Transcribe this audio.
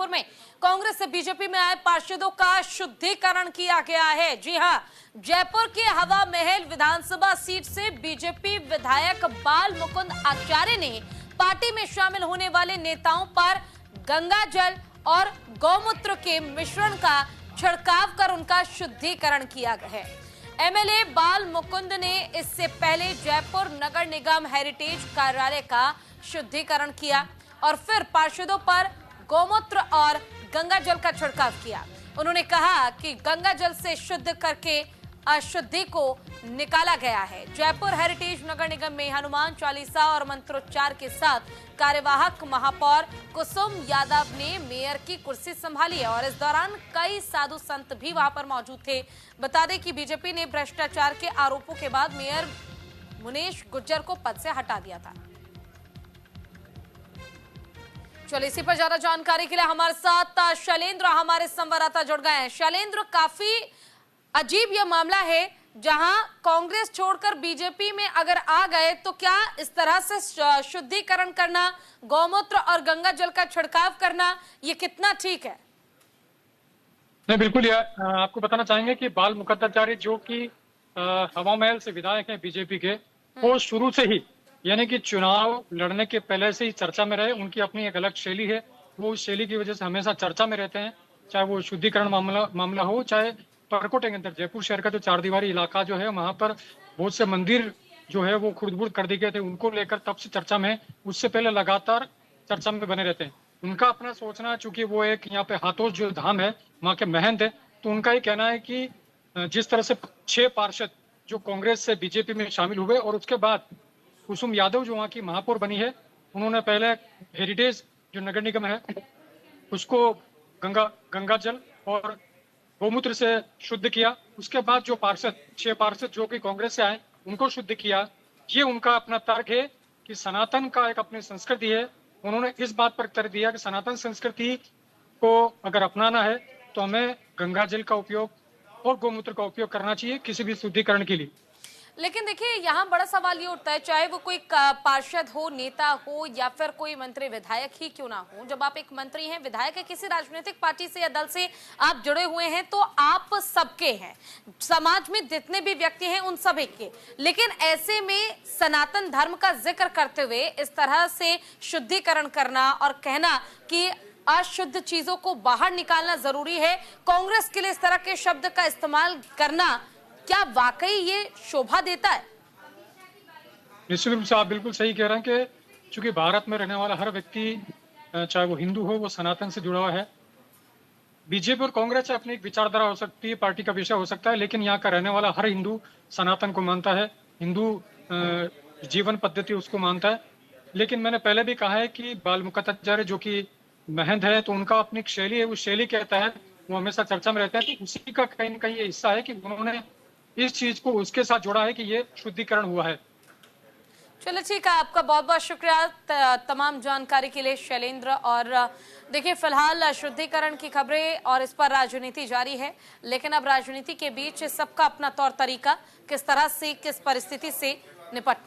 जयपुर में कांग्रेस से बीजेपी में आए पार्षदों का शुद्धिकरण किया गया है। जी हां, जयपुर के हवा महल विधानसभा सीट से बीजेपी विधायक बाल मुकुंद आचार्य ने पार्टी में शामिल होने वाले नेताओं पर गंगा जल और गौमूत्र के मिश्रण का छिड़काव कर उनका शुद्धिकरण किया गया है। एमएलए बाल मुकुंद ने इससे पहले जयपुर नगर निगम हेरिटेज कार्यालय का शुद्धिकरण किया और फिर पार्षदों पर गौमूत्र और गंगा जल का छिड़काव किया। उन्होंने कहा कि गंगा जल से शुद्ध करके अशुद्धि को निकाला गया है। जयपुर हेरिटेज नगर निगम में हनुमान चालीसा और मंत्रोच्चार के साथ कार्यवाहक महापौर कुसुम यादव ने मेयर की कुर्सी संभाली है और इस दौरान कई साधु संत भी वहां पर मौजूद थे। बता दें कि बीजेपी ने भ्रष्टाचार के आरोपों के बाद मेयर मुनेश गुज्जर को पद से हटा दिया था। चलिए, इसी पर ज्यादा जानकारी के लिए हमारे साथ शैलेंद्र हमारे संवाददाता जुड़ गए हैं। शैलेंद्र, काफी अजीब यह मामला है जहां कांग्रेस छोड़कर बीजेपी में अगर आ गए तो क्या इस तरह से शुद्धिकरण करना, गौमूत्र और गंगा जल का छिड़काव करना, ये कितना ठीक है? नहीं, बिल्कुल यार, आपको बताना चाहेंगे कि बाल मुकुंद आचार्य जो कि हवा महल से विधायक हैं बीजेपी के, वो शुरू से ही यानी कि चुनाव लड़ने के पहले से ही चर्चा में रहे। उनकी अपनी एक अलग शैली है, वो उस शैली की वजह से हमेशा चर्चा में रहते हैं। चाहे वो शुद्धिकरण मामला हो, चाहे परकोटे के अंदर जयपुर शहर का जो चार दीवारी इलाका जो है, वहां पर बहुत से मंदिर जो है वो खुर्द-बुर्द कर दिए गए थे, उनको लेकर तब से चर्चा में, उससे पहले लगातार चर्चा में बने रहते हैं। उनका अपना सोचना, चूंकि वो एक यहाँ पे हाथोस जो धाम है वहाँ के महंत है, तो उनका ही कहना है कि जिस तरह से 6 पार्षद जो कांग्रेस से बीजेपी में शामिल हुए और उसके बाद कुसुम यादव जो वहाँ की महापौर बनी है, उन्होंने पहले हेरिटेज जो नगर निगम है उसको गंगा जल और गौमूत्र से शुद्ध किया। उसके बाद जो 6 पार्षद जो कि कांग्रेस से आए उनको शुद्ध किया। ये उनका अपना तर्क है कि सनातन का एक अपनी संस्कृति है। उन्होंने इस बात पर तर्क दिया कि सनातन संस्कृति को अगर अपनाना है तो हमें गंगा जल का उपयोग और गौमूत्र का उपयोग करना चाहिए किसी भी शुद्धिकरण के लिए। लेकिन देखिए, यहाँ बड़ा सवाल ये उठता है, चाहे वो कोई पार्षद हो, नेता हो या फिर कोई मंत्री विधायक ही क्यों ना हो, जब आप एक मंत्री हैं, विधायक है, किसी राजनीतिक पार्टी से या दल से आप जुड़े हुए हैं तो आप सबके हैं, समाज में जितने भी व्यक्ति हैं उन सभी के। लेकिन ऐसे में सनातन धर्म का जिक्र करते हुए इस तरह से शुद्धिकरण करना और कहना कि अशुद्ध चीजों को बाहर निकालना जरूरी है, कांग्रेस के लिए इस तरह के शब्द का इस्तेमाल करना क्या वाकई ये शोभा देता है? निश्चित रूप से आप बिल्कुल सही कह रहे हैं कि चूंकि भारत में रहने वाला हर व्यक्ति, चाहे वो हिंदू हो, वो सनातन से जुड़ा हुआ है। बीजेपी और कांग्रेस अपनी एक विचारधारा हो सकती है, पार्टी का विषय हो सकता है, लेकिन यहाँ का रहने वाला हर हिंदू सनातन को मानता है, हिंदू जीवन पद्धति उसको मानता है। लेकिन मैंने पहले भी कहा है कि बाल मुकुंद आचार्य जो कि महंत है, तो उनका अपनी एक शैली है, उस शैली के तहत वो हमेशा चर्चा में रहते हैं। तो उसी का कहीं ना कहीं ये हिस्सा है कि उन्होंने इस चीज को उसके साथ जोड़ा है कि ये शुद्धिकरण हुआ है। चलो ठीक है, आपका बहुत बहुत शुक्रिया तमाम जानकारी के लिए शैलेंद्र। और देखिए, फिलहाल शुद्धिकरण की खबरें और इस पर राजनीति जारी है, लेकिन अब राजनीति के बीच सबका अपना तौर तरीका, किस तरह से किस परिस्थिति से निपटना।